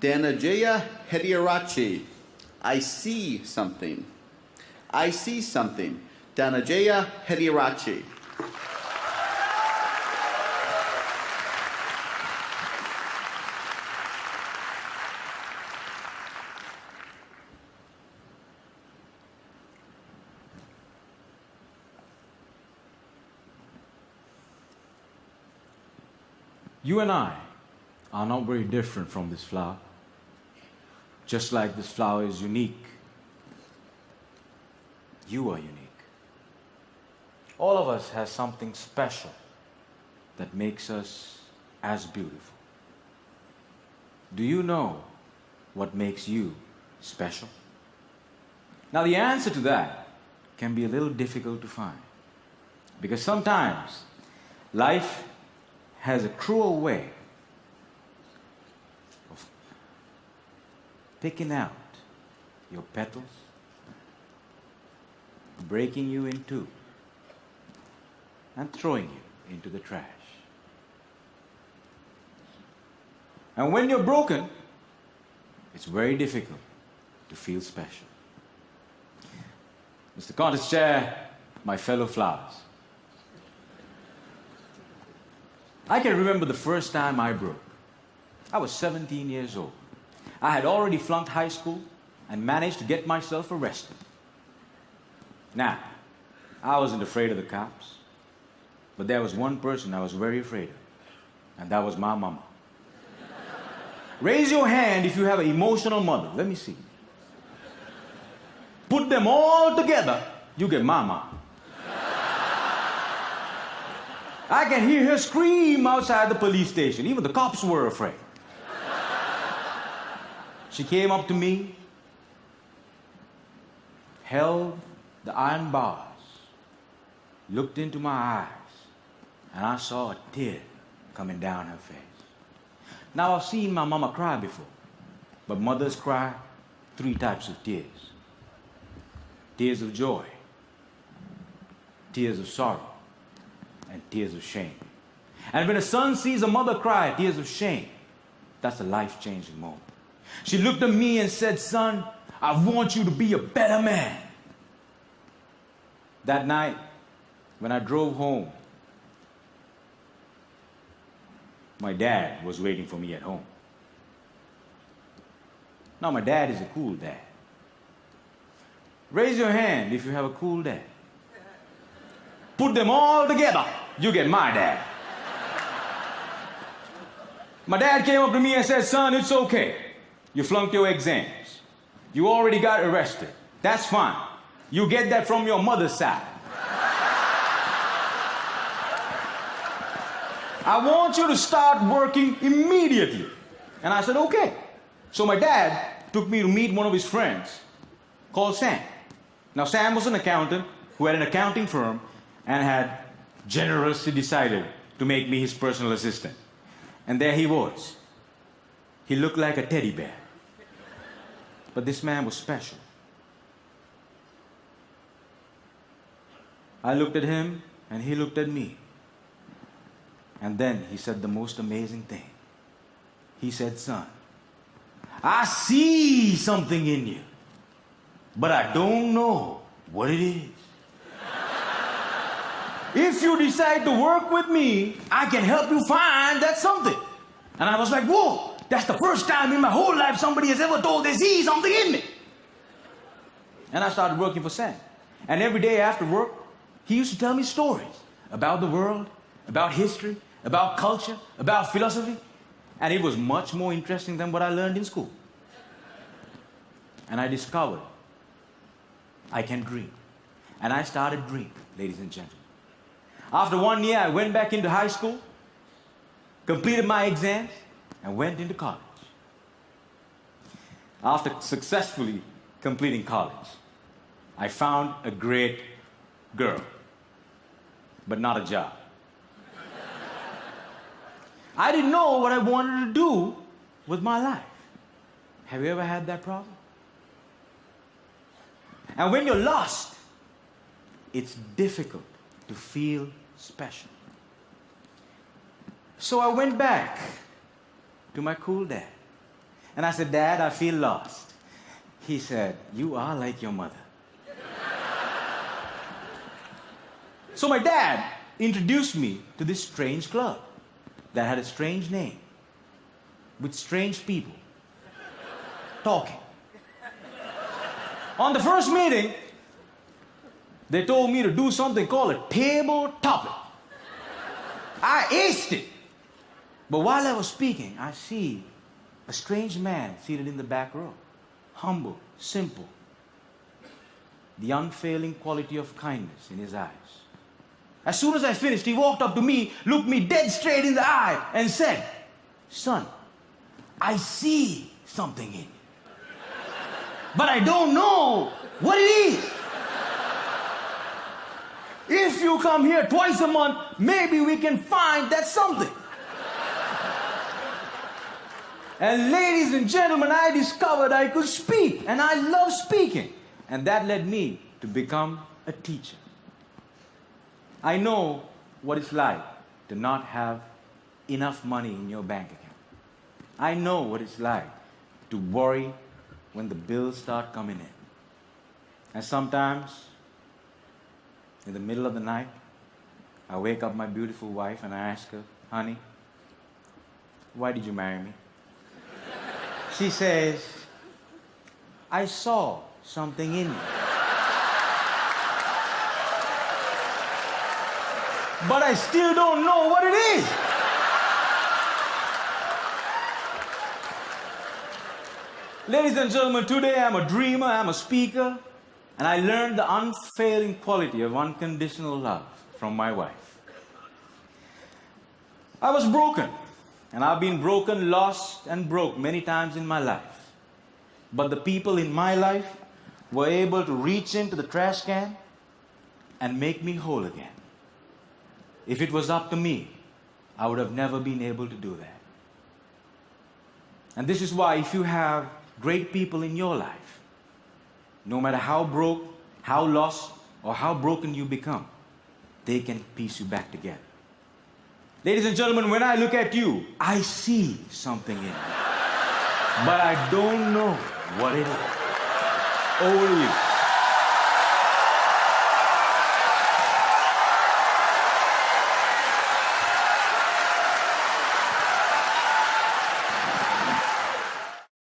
Dhananjaya Hettiarachchi. I see something. I see something. Dhananjaya Hettiarachchi. You and I are not very different from this flower. Just like this flower is unique, you are unique. All of us has something special that makes us as beautiful. Do you know what makes you special? Now the answer to that can be a little difficult to find, because sometimes life has a cruel way of picking out your petals, breaking you in two, and throwing you into the trash. And when you're broken, it's very difficult to feel special. Mr. Contest Chair, my fellow flowers, I can remember the first time I broke. I was 17 years old. I had already flunked high school and managed to get myself arrested. Now, I wasn't afraid of the cops, but there was one person I was very afraid of, and that was my mama. Raise your hand if you have an emotional mother. Let me see. Put them all together, you get mama. I can hear her scream outside the police station. Even the cops were afraid. She came up to me, held the iron bars, looked into my eyes, and I saw a tear coming down her face. Now, I've seen my mama cry before, but mothers cry 3 types of tears. Tears of joy, tears of sorrow, and tears of shame. And when a son sees a mother cry tears of shame, that's a life-changing moment. She looked at me and said, "Son, I want you to be a better man." That night, when I drove home, my dad was waiting for me at home. Now, my dad is a cool dad. Raise your hand if you have a cool dad. Put them all together, you get my dad. My dad came up to me and said, "Son, it's okay. You flunked your exams. You already got arrested. That's fine. You get that from your mother's side. I want you to start working immediately." And I said, "Okay." So my dad took me to meet one of his friends called Sam. Now, Sam was an accountant who had an accounting firm and had generously decided to make me his personal assistant. And there he was. He looked like a teddy bear. But this man was special. I looked at him, and he looked at me. And then he said the most amazing thing. He said, "Son, I see something in you, but I don't know what it is. If you decide to work with me, I can help you find that something." And I was like, "Whoa, that's the first time in my whole life somebody has ever told they see something in me." And I started working for Sam. And every day after work, he used to tell me stories about the world, about history, about culture, about philosophy. And it was much more interesting than what I learned in school. And I discovered I can dream. And I started dreaming, ladies and gentlemen. After 1 year, I went back into high school, completed my exams, and went into college. After successfully completing college, I found a great girl, but not a job. I didn't know what I wanted to do with my life. Have you ever had that problem? And when you're lost, it's difficult to feel special. So I went back to my cool dad And I said, Dad, I feel lost. He said, you are like your mother. So my dad introduced me to this strange club that had a strange name with strange people talking. On the first meeting, they told me to do something called a table topic. I aced it. But while I was speaking, I see a strange man seated in the back row. Humble, simple. The unfailing quality of kindness in his eyes. As soon as I finished, he walked up to me, looked me dead straight in the eye, and said, son, I see something in you. But I don't know what it is. If you come here twice a month, maybe we can find that something. And ladies and gentlemen, I discovered I could speak, and I love speaking. And that led me to become a teacher. I know what it's like to not have enough money in your bank account. I know what it's like to worry when the bills start coming in. And sometimes, in the middle of the night, I wake up my beautiful wife and I ask her, honey, why did you marry me? She says, I saw something in you. But I still don't know what it is. Ladies and gentlemen, today I'm a dreamer, I'm a speaker, and I learned the unfailing quality of unconditional love from my wife. I was broken, and I've been broken, lost, and broke many times in my life. But the people in my life were able to reach into the trash can and make me whole again. If it was up to me, I would have never been able to do that. And this is why if you have great people in your life, no matter how broke, how lost, or how broken you become, they can piece you back together. Ladies and gentlemen, when I look at you, I see something in you. But I don't know what it is. Over to you.